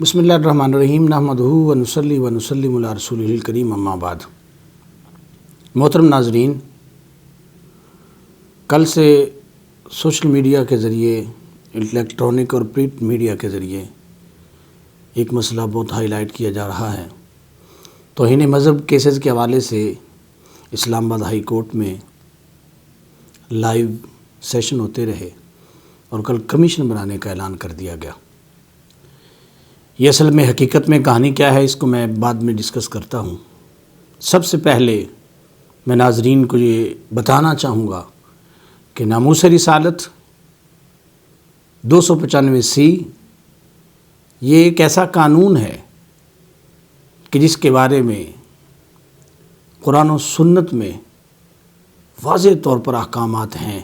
بسم اللہ الرحمن الرحیم نحمدہ ونصلی ونسلم علی رسولہ الکریم اما بعد۔ محترم ناظرین، کل سے سوشل میڈیا کے ذریعے، الیکٹرانک اور پرنٹ میڈیا کے ذریعے ایک مسئلہ بہت ہائی لائٹ کیا جا رہا ہے۔ توہین مذہب کیسز کے حوالے سے اسلام آباد ہائی کورٹ میں لائیو سیشن ہوتے رہے اور کل کمیشن بنانے کا اعلان کر دیا گیا۔ یہ اصل میں حقیقت میں کہانی کیا ہے، اس کو میں بعد میں ڈسکس کرتا ہوں۔ سب سے پہلے میں ناظرین کو یہ بتانا چاہوں گا کہ ناموس رسالت 295C یہ ایک ایسا قانون ہے کہ جس کے بارے میں قرآن و سنت میں واضح طور پر احکامات ہیں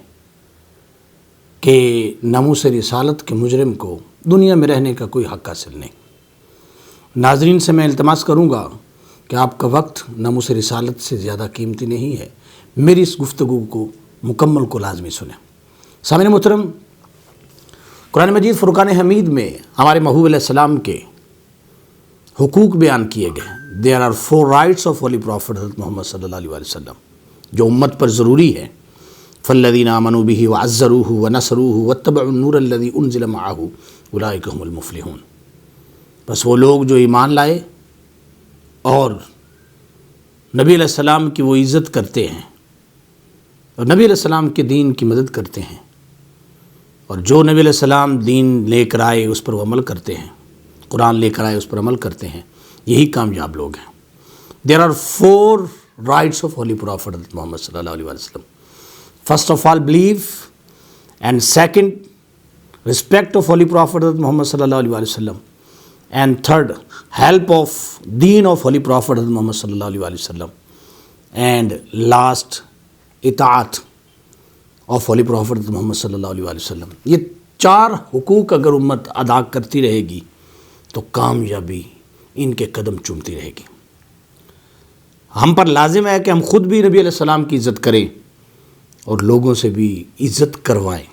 کہ ناموس رسالت کے مجرم کو دنیا میں رہنے کا کوئی حق حاصل نہیں۔ ناظرین سے میں التماس کروں گا کہ آپ کا وقت ناموس رسالت سے زیادہ قیمتی نہیں ہے، میری اس گفتگو کو مکمل کو لازمی سنیں۔ سامعین محترم، قرآن مجید فرقان حمید میں ہمارے محبوب علیہ السلام کے حقوق بیان کیے گئے۔ There are 4 rights of Holy Prophet حضرت محمد صلی اللہ علیہ وسلم جو امت پر ضروری ہے۔ فالذین آمنوا بہ وعزروہ ونصروہ واتبعوا النور الذی انزل معہ اولئک هم المفلحون۔ بس وہ لوگ جو ایمان لائے اور نبی علیہ السلام کی وہ عزت کرتے ہیں اور نبی علیہ السلام کے دین کی مدد کرتے ہیں، اور جو نبی علیہ السلام دین لے کر آئے اس پر وہ عمل کرتے ہیں، قرآن لے کر آئے اس پر عمل کرتے ہیں، یہی کامیاب لوگ ہیں۔ There are 4 rights of Holy Prophet حضرت محمد صلی اللہ علیہ وسلم۔ First of all, belief, and second, respect of Holy Prophet حضرت محمد صلی اللہ علیہ وسلم، and third, help of deen of Holy Prophet حضرت محمد صلی اللہ علیہ وسلم، and last, اطاعت of Holy Prophet حضرت محمد صلی اللہ علیہ وسلم۔ یہ 4 حقوق اگر امت ادا کرتی رہے گی تو کامیابی ان کے قدم چومتی رہے گی۔ ہم پر لازم ہے کہ ہم خود بھی نبی علیہ السلام کی عزت کریں اور لوگوں سے بھی عزت کروائیں۔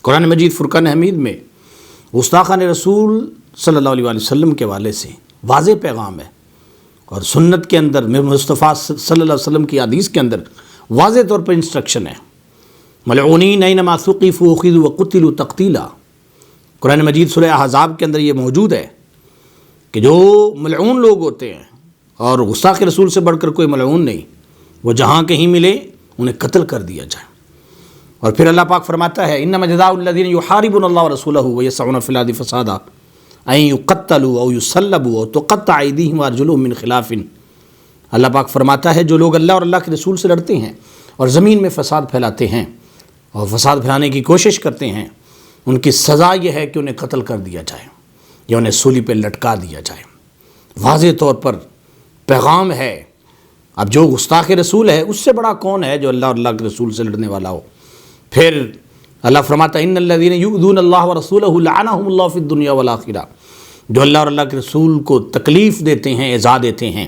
قرآن مجید فرقان حمید میں گستاخان رسول صلی اللہ علیہ وسلم کے حوالے سے واضح پیغام ہے، اور سنت کے اندر مصطفیٰ صلی اللہ علیہ وسلم کی حدیث کے اندر واضح طور پر انسٹرکشن ہے۔ ملعونین اینما ثقفوا اخذوا وقتلوا تقتیلا۔ قرآن مجید سورہ احزاب کے اندر یہ موجود ہے کہ جو ملعون لوگ ہوتے ہیں، اور گستاخ رسول سے بڑھ کر کوئی ملعون نہیں، وہ جہاں کہیں ملے انہیں قتل کر دیا جائے۔ اور پھر اللہ پاک فرماتا ہے انما جزاء الذین یحاربون اللہ ورسولہ ویسعون فی الارض فسادا ان یقتلوا او یصلبوا او تقطع ایدیہم وارجلہم من خلاف۔ اللہ پاک فرماتا ہے جو لوگ اللہ اور اللہ کے رسول سے لڑتے ہیں اور زمین میں فساد پھیلاتے ہیں اور فساد پھیلانے کی کوشش کرتے ہیں، ان کی سزا یہ ہے کہ انہیں قتل کر دیا جائے یا انہیں سولی پہ لٹکا دیا جائے۔ واضح طور پر پیغام ہے۔ اب جو گستاخ رسول ہے اس سے بڑا کون ہے جو اللہ اور اللہ کے رسول سے لڑنے والا ہو؟ پھر اللہ فرماتا ہے ان الذین یؤذون اللہ ورسولہ لعنہم اللہ فی الدنیا والآخرہ۔ جو اللہ اور اللہ کے رسول کو تکلیف دیتے ہیں، ایذا دیتے ہیں،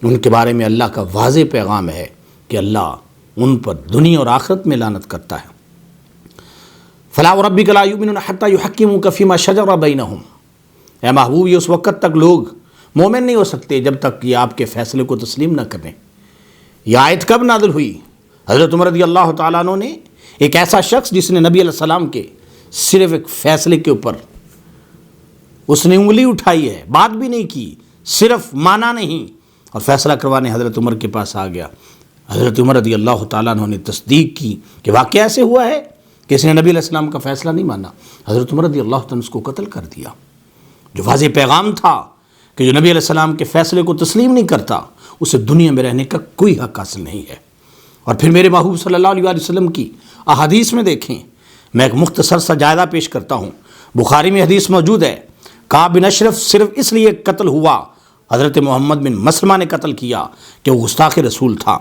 ان کے بارے میں اللہ کا واضح پیغام ہے کہ اللہ ان پر دنیا اور آخرت میں لعنت کرتا ہے۔ فلا وربک لا یؤمنون حتی یحکموک فیما شجر بینہم۔ اے محبوب، یہ اس وقت تک لوگ مومن نہیں ہو سکتے جب تک یہ آپ کے فیصلے کو تسلیم نہ کریں۔ یہ آیت کب نازل ہوئی؟ حضرت عمر رضی اللہ تعالیٰ عنہ نے، ایک ایسا شخص جس نے نبی علیہ السلام کے صرف ایک فیصلے کے اوپر اس نے انگلی اٹھائی ہے، بات بھی نہیں کی، صرف مانا نہیں اور فیصلہ کروانے حضرت عمر کے پاس آ گیا۔ حضرت عمر رضی اللہ تعالیٰ عنہ نے تصدیق کی کہ واقعہ ایسے ہوا ہے کہ اس نے نبی علیہ السلام کا فیصلہ نہیں مانا۔ حضرت عمر رضی اللہ تعالیٰ نے اس کو قتل کر دیا۔ جو واضح پیغام تھا کہ جو نبی علیہ السلام کے فیصلے کو تسلیم نہیں کرتا اسے دنیا میں رہنے کا کوئی حق حاصل نہیں ہے۔ اور پھر میرے محبوب صلی اللہ علیہ وسلم کی احادیث میں دیکھیں، میں ایک مختصر سا جائزہ پیش کرتا ہوں۔ بخاری میں حدیث موجود ہے، کعب بن اشرف صرف اس لیے قتل ہوا، حضرت محمد بن مسلمہ نے قتل کیا کہ وہ گستاخ رسول تھا۔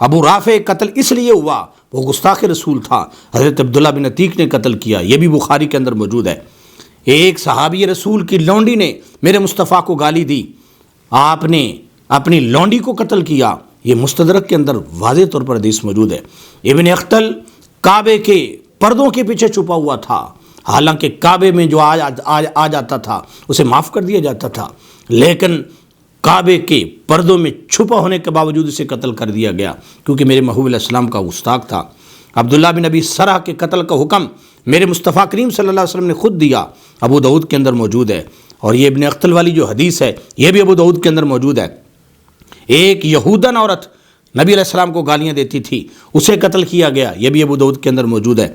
ابو رافع قتل اس لیے ہوا، وہ گستاخ رسول تھا، حضرت عبداللہ بن عتیق نے قتل کیا، یہ بھی بخاری کے اندر موجود ہے۔ ایک صحابی رسول کی لونڈی نے میرے مصطفیٰ کو گالی دی، آپ نے اپنی لونڈی کو قتل کیا، یہ مستدرک کے اندر واضح طور پر حدیث موجود ہے۔ ابن اختل کعبے کے پردوں کے پیچھے چھپا ہوا تھا، حالانکہ کعبے میں جو آ جاتا تھا اسے معاف کر دیا جاتا تھا، لیکن کعبے کے پردوں میں چھپا ہونے کے باوجود اسے قتل کر دیا گیا کیونکہ میرے محبوب علیہ السلام کا گستاخ تھا۔ عبداللہ بن ابی سرح کے قتل کا حکم میرے مصطفیٰ کریم صلی اللہ علیہ وسلم نے خود دیا، ابو داؤد کے اندر موجود ہے، اور یہ ابن اختل والی جو حدیث ہے یہ بھی ابو داؤد کے اندر موجود ہے۔ ایک یہودن عورت نبی علیہ السلام کو گالیاں دیتی تھی، اسے قتل کیا گیا، یہ بھی ابو داؤد کے اندر موجود ہے۔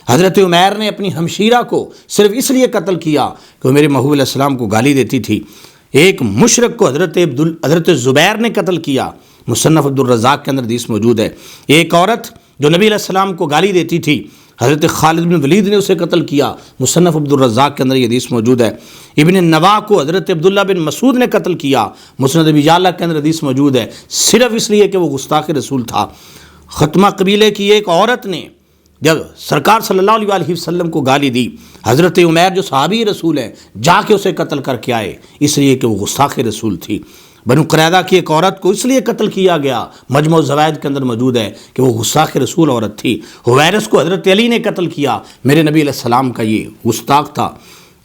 حضرت عمیر نے اپنی ہمشیرہ کو صرف اس لیے قتل کیا کہ وہ میرے محبوب علیہ السلام کو گالی دیتی تھی۔ ایک مشرک کو حضرت زبیر نے قتل کیا، مصنف عبدالرزاق کے اندر حدیث موجود ہے۔ ایک عورت جو نبی علیہ السلام کو گالی دیتی تھی، حضرت خالد بن ولید نے اسے قتل کیا، مصنف عبدالرزاق کے اندر یہ حدیث موجود ہے۔ ابن نوا کو حضرت عبداللہ بن مسعود نے قتل کیا، مسند ابی یعلا کے اندر حدیث موجود ہے، صرف اس لیے کہ وہ گستاخ رسول تھا۔ ختمہ قبیلے کی ایک عورت نے جب سرکار صلی اللہ علیہ وسلم کو گالی دی، حضرت عمیر جو صحابی رسول ہیں جا کے اسے قتل کر کے آئے، اس لیے کہ وہ گستاخ رسول تھی۔ بنو قریظہ کی ایک عورت کو اس لیے قتل کیا گیا، مجمع الزوائد کے اندر موجود ہے کہ وہ گستاخ رسول عورت تھی۔ حویرث کو حضرت علی نے قتل کیا، میرے نبی علیہ السلام کا یہ گستاخ تھا۔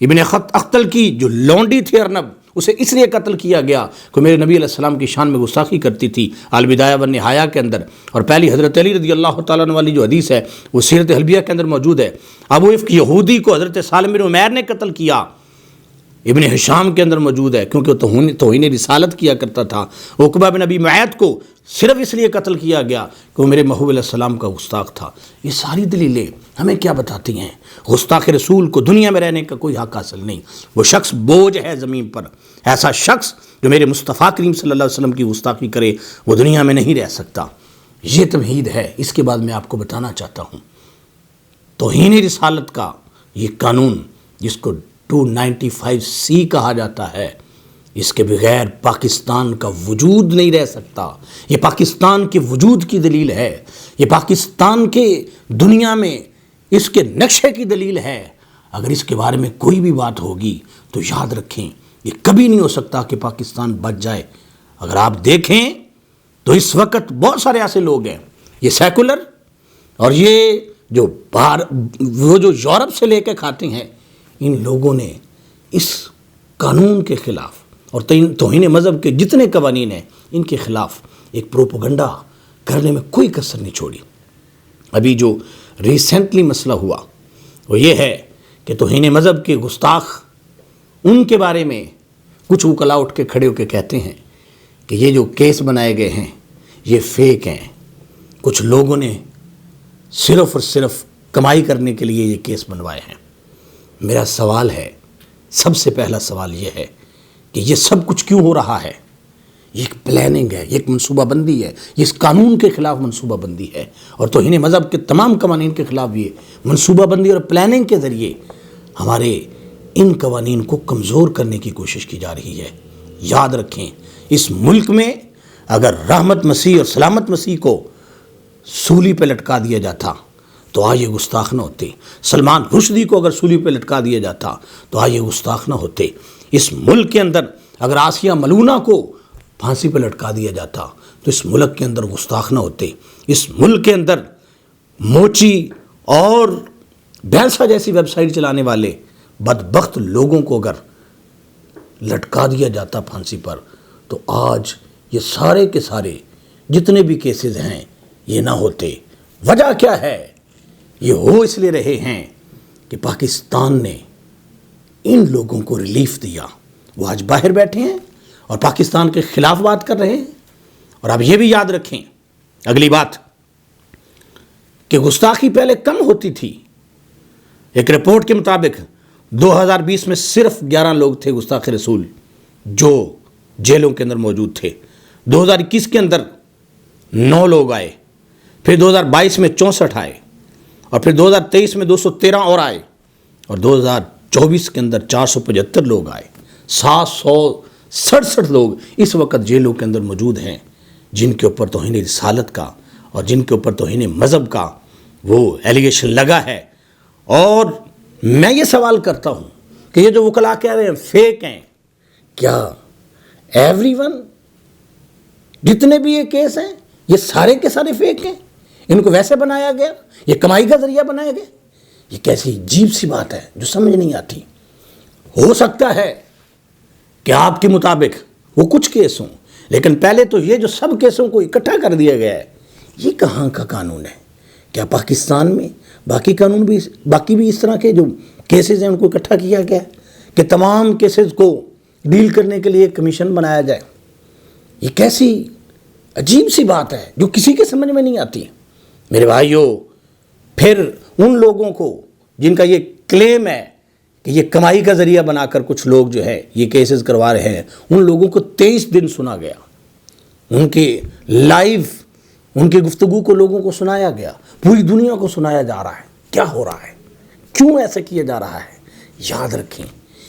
ابن اختل کی جو لونڈی تھی ارنب، اسے اس لیے قتل کیا گیا کہ میرے نبی علیہ السلام کی شان میں گستاخی کرتی تھی، البدایہ والنہایہ کے اندر۔ اور پہلی حضرت علی رضی اللہ تعالیٰ عنہ والی جو حدیث ہے وہ سیرت حلبیہ کے اندر موجود ہے۔ ابو افک یہودی کو حضرت سالم بن عمیر نے قتل کیا، ابن ہشام کے اندر موجود ہے، کیونکہ وہ توہین رسالت کیا کرتا تھا۔ عقبہ بن ابی معیط کو صرف اس لیے قتل کیا گیا کہ وہ میرے محبوب علیہ السلام کا گستاخ تھا۔ یہ ساری دلیلیں ہمیں کیا بتاتی ہیں؟ گستاخ رسول کو دنیا میں رہنے کا کوئی حق حاصل نہیں، وہ شخص بوجھ ہے زمین پر۔ ایسا شخص جو میرے مصطفیٰ کریم صلی اللہ علیہ وسلم کی گستاخی کرے وہ دنیا میں نہیں رہ سکتا۔ یہ تمہید ہے۔ اس کے بعد میں آپ کو بتانا چاہتا ہوں توہین رسالت کا یہ قانون، جس کو 295C کہا جاتا ہے، اس کے بغیر پاکستان کا وجود نہیں رہ سکتا۔ یہ پاکستان کے وجود کی دلیل ہے، یہ پاکستان کے دنیا میں اس کے نقشے کی دلیل ہے۔ اگر اس کے بارے میں کوئی بھی بات ہوگی تو یاد رکھیں یہ کبھی نہیں ہو سکتا کہ پاکستان بچ جائے۔ اگر آپ دیکھیں تو اس وقت بہت سارے ایسے لوگ ہیں، یہ سیکولر اور یہ جو وہ جو یورپ سے لے کے کھاتے ہیں، ان لوگوں نے اس قانون کے خلاف اور توہین مذہب کے جتنے قوانین ہیں ان کے خلاف ایک پروپیگنڈا کرنے میں کوئی کسر نہیں چھوڑی۔ ابھی جو ریسنٹلی مسئلہ ہوا وہ یہ ہے کہ توہین مذہب کے گستاخ، ان کے بارے میں کچھ وکلا اٹھ کے کھڑے ہو کے کہتے ہیں کہ یہ جو کیس بنائے گئے ہیں یہ فیک ہیں، کچھ لوگوں نے صرف اور صرف کمائی کرنے کے لیے یہ کیس بنوائے ہیں۔ میرا سوال ہے، سب سے پہلا سوال یہ ہے کہ یہ سب کچھ کیوں ہو رہا ہے؟ یہ ایک پلاننگ ہے، یہ ایک منصوبہ بندی ہے، یہ اس قانون کے خلاف منصوبہ بندی ہے، اور توہین مذہب کے تمام قوانین کے خلاف یہ منصوبہ بندی اور پلاننگ کے ذریعے ہمارے ان قوانین کو کمزور کرنے کی کوشش کی جا رہی ہے۔ یاد رکھیں اس ملک میں اگر رحمت مسیح اور سلامت مسیح کو سولی پہ لٹکا دیا جاتا تو آج یہ گستاخ نہ ہوتے۔ سلمان رشدی کو اگر سولی پہ لٹکا دیا جاتا تو آج یہ گستاخ نہ ہوتے۔ اس ملک کے اندر اگر آسیہ ملونہ کو پھانسی پہ لٹکا دیا جاتا تو اس ملک کے اندر گستاخ نہ ہوتے۔ اس ملک کے اندر موچی اور بیلسا جیسی ویب سائٹ چلانے والے بدبخت لوگوں کو اگر لٹکا دیا جاتا پھانسی پر تو آج یہ سارے کے سارے جتنے بھی کیسز ہیں یہ نہ ہوتے۔ وجہ کیا ہے؟ یہ ہو اس لیے رہے ہیں کہ پاکستان نے ان لوگوں کو ریلیف دیا، وہ آج باہر بیٹھے ہیں اور پاکستان کے خلاف بات کر رہے ہیں۔ اور اب یہ بھی یاد رکھیں اگلی بات کہ گستاخی پہلے کم ہوتی تھی۔ ایک رپورٹ کے مطابق 2020 میں صرف 11 لوگ تھے گستاخ رسول جو جیلوں کے اندر موجود تھے۔ 2021 کے اندر 9 لوگ آئے، پھر 2022 میں 64 آئے، اور پھر 2023 میں 213 اور آئے، اور 2024 کے اندر 475 لوگ آئے۔ 767 لوگ اس وقت جیلوں کے اندر موجود ہیں جن کے اوپر توہین رسالت کا اور جن کے اوپر توہین مذہب کا وہ ایلیگیشن لگا ہے۔ اور میں یہ سوال کرتا ہوں کہ یہ جو وکلا کہہ رہے ہیں فیک ہیں، کیا ایوری ون جتنے بھی یہ کیس ہیں یہ سارے کے سارے فیک ہیں؟ ان کو ویسے بنایا گیا، یہ کمائی کا ذریعہ بنایا گیا؟ یہ کیسی عجیب سی بات ہے جو سمجھ نہیں آتی۔ ہو سکتا ہے کہ آپ کے مطابق وہ کچھ کیس ہوں، لیکن پہلے تو یہ جو سب کیسوں کو اکٹھا کر دیا گیا ہے، یہ کہاں کا قانون ہے؟ کیا پاکستان میں باقی بھی اس طرح کے جو کیسز ہیں ان کو اکٹھا کیا گیا ہے کہ تمام کیسز کو ڈیل کرنے کے لیے ایک کمیشن بنایا جائے؟ یہ کیسی عجیب سی بات ہے جو کسی کے سمجھ میں نہیں آتی۔ میرے بھائیوں، پھر ان لوگوں کو جن کا یہ کلیم ہے کہ یہ کمائی کا ذریعہ بنا کر کچھ لوگ جو ہے یہ کیسز کروا رہے ہیں، ان لوگوں کو 23 دن سنا گیا، ان کے لائیو ان کی گفتگو کو لوگوں کو سنایا گیا، پوری دنیا کو سنایا جا رہا ہے کیا ہو رہا ہے، کیوں ایسا کیا جا رہا ہے۔ یاد رکھیں،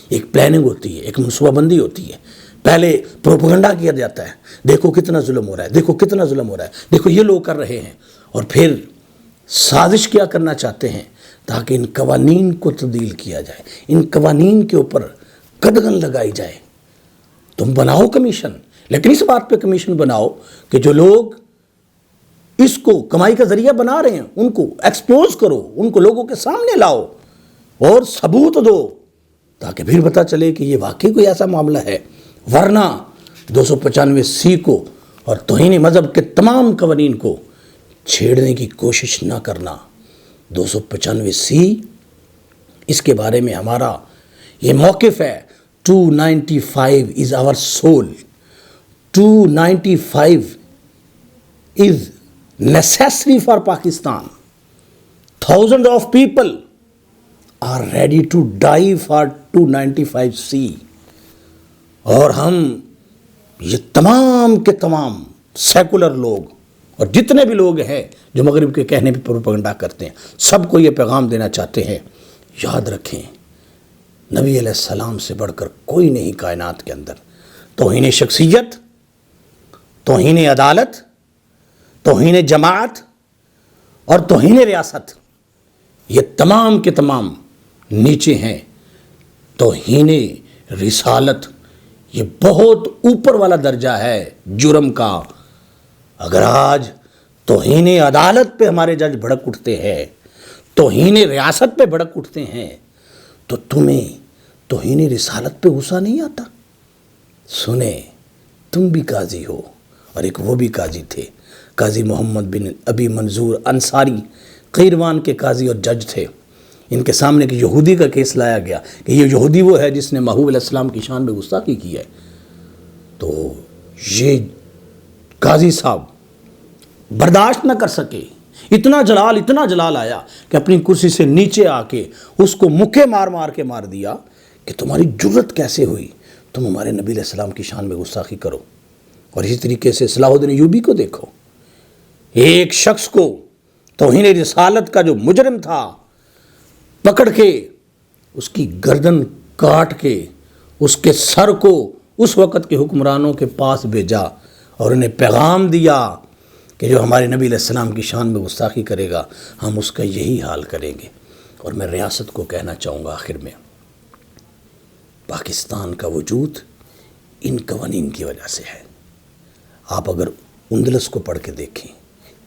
ایک پلاننگ ہوتی ہے، ایک منصوبہ بندی ہوتی ہے۔ پہلے پروپیگنڈا کیا جاتا ہے، دیکھو کتنا ظلم ہو رہا ہے، دیکھو کتنا ظلم ہو رہا ہے، دیکھو یہ لوگ کر رہے ہیں، اور پھر سازش کیا کرنا چاہتے ہیں تاکہ ان قوانین کو تبدیل کیا جائے، ان قوانین کے اوپر قدغن لگائی جائے۔ تم بناؤ کمیشن، لیکن اس بات پہ کمیشن بناؤ کہ جو لوگ اس کو کمائی کا ذریعہ بنا رہے ہیں ان کو ایکسپوز کرو، ان کو لوگوں کے سامنے لاؤ اور ثبوت دو، تاکہ پھر پتہ چلے کہ یہ واقعی کوئی ایسا معاملہ ہے۔ ورنہ 295C کو اور توہین مذہب کے تمام قوانین کو چھیڑنے کی کوشش نہ کرنا۔ 295C اس کے بارے میں ہمارا یہ موقف ہے۔ 295 is our soul. 295 is necessary for Pakistan. Thousands of people are ready to die for 295C. اور ہم یہ تمام کے تمام سیکولر لوگ اور جتنے بھی لوگ ہیں جو مغرب کے کہنے پہ پروپیگنڈا کرتے ہیں، سب کو یہ پیغام دینا چاہتے ہیں، یاد رکھیں نبی علیہ السلام سے بڑھ کر کوئی نہیں کائنات کے اندر۔ توہین شخصیت، توہین عدالت، توہین جماعت اور توہین ریاست، یہ تمام کے تمام نیچے ہیں۔ توہین رسالت یہ بہت اوپر والا درجہ ہے جرم کا۔ اگر آج توہین عدالت پہ ہمارے جج بھڑک اٹھتے ہیں، توہین ریاست پہ بھڑک اٹھتے ہیں، تو تمہیں توہین رسالت پہ غصہ نہیں آتا؟ سنیں، تم بھی قاضی ہو اور ایک وہ بھی قاضی تھے، قاضی محمد بن ابی منظور انصاری، قیروان کے قاضی اور جج تھے۔ ان کے سامنے ایک یہودی کا کیس لایا گیا کہ یہ یہودی وہ ہے جس نے محبوب علیہ السلام کی شان میں گستاخی کی ہے۔ تو یہ قاضی صاحب برداشت نہ کر سکے، اتنا جلال آیا کہ اپنی کرسی سے نیچے آ کے اس کو مکے مار کے مار دیا کہ تمہاری جرت کیسے ہوئی، تم ہمارے نبی علیہ السلام کی شان میں گستاخی کرو۔ اور اسی طریقے سے صلاح الدین ایوبی کو دیکھو، ایک شخص کو توہین رسالت کا جو مجرم تھا پکڑ کے اس کی گردن کاٹ کے اس کے سر کو اس وقت کے حکمرانوں کے پاس بھیجا اور انہیں پیغام دیا کہ جو ہمارے نبی علیہ السلام کی شان میں گستاخی کرے گا ہم اس کا یہی حال کریں گے۔ اور میں ریاست کو کہنا چاہوں گا آخر میں، پاکستان کا وجود ان قوانین کی وجہ سے ہے۔ آپ اگر اندلس کو پڑھ کے دیکھیں،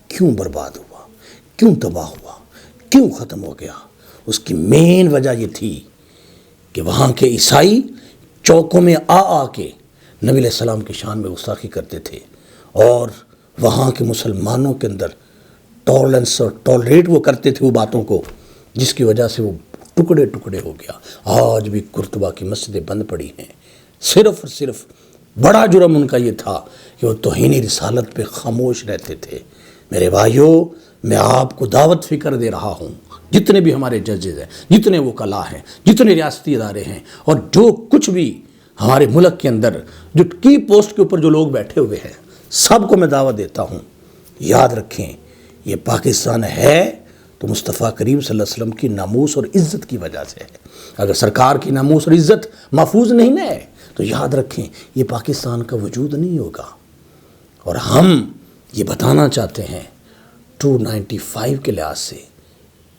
کیوں برباد ہوا، کیوں تباہ ہوا، کیوں ختم ہو گیا، اس کی مین وجہ یہ تھی کہ وہاں کے عیسائی چوکوں میں آ کے نبی علیہ السلام کی شان میں گستاخی کرتے تھے، اور وہاں کے مسلمانوں کے اندر ٹالرنس اور ٹالریٹ وہ کرتے تھے وہ باتوں کو، جس کی وجہ سے وہ ٹکڑے ٹکڑے ہو گیا۔ آج بھی قرطبہ کی مسجدیں بند پڑی ہیں، صرف اور صرف بڑا جرم ان کا یہ تھا کہ وہ توہین رسالت پہ خاموش رہتے تھے۔ میرے بھائیوں، میں آپ کو دعوت فکر دے رہا ہوں، جتنے بھی ہمارے ججز ہیں، جتنے وکلاء ہیں، جتنے ریاستی ادارے ہیں، اور جو کچھ بھی ہمارے ملک کے اندر جو کی پوسٹ کے اوپر جو لوگ بیٹھے ہوئے ہیں، سب کو میں دعوت دیتا ہوں، یاد رکھیں یہ پاکستان ہے تو مصطفیٰ کریم صلی اللہ علیہ وسلم کی ناموس اور عزت کی وجہ سے ہے۔ اگر سرکار کی ناموس اور عزت محفوظ نہیں ہے تو یاد رکھیں یہ پاکستان کا وجود نہیں ہوگا۔ اور ہم یہ بتانا چاہتے ہیں 295 کے لحاظ سے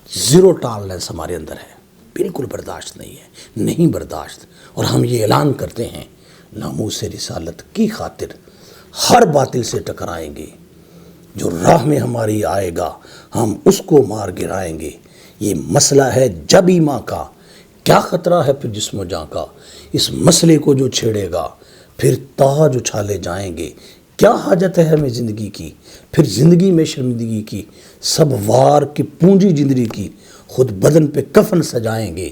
زیرو ٹالرنس ہمارے اندر ہے، بالکل برداشت نہیں ہے، نہیں برداشت۔ اور ہم یہ اعلان کرتے ہیں ناموس رسالت کی خاطر ہر باطل سے ٹکرائیں گے، جو راہ میں ہماری آئے گا ہم اس کو مار گرائیں گے۔ یہ مسئلہ ہے جب ایماں کا، کیا خطرہ ہے پھر جسم و جاں کا، اس مسئلے کو جو چھیڑے گا پھر تاج اچھالے جائیں گے، کیا حاجت ہے ہمیں زندگی کی، پھر زندگی میں شرمندگی کی، سب وار کی پونجی زندگی کی، خود بدن پہ کفن سجائیں گے،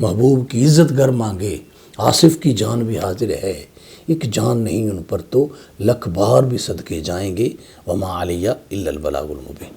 محبوب کی عزت گر مانگے، آصف کی جان بھی حاضر ہے، ایک جان نہیں ان پر تو لکھ بار بھی صدقے جائیں گے، وما علیہ الا البلاغ المبین۔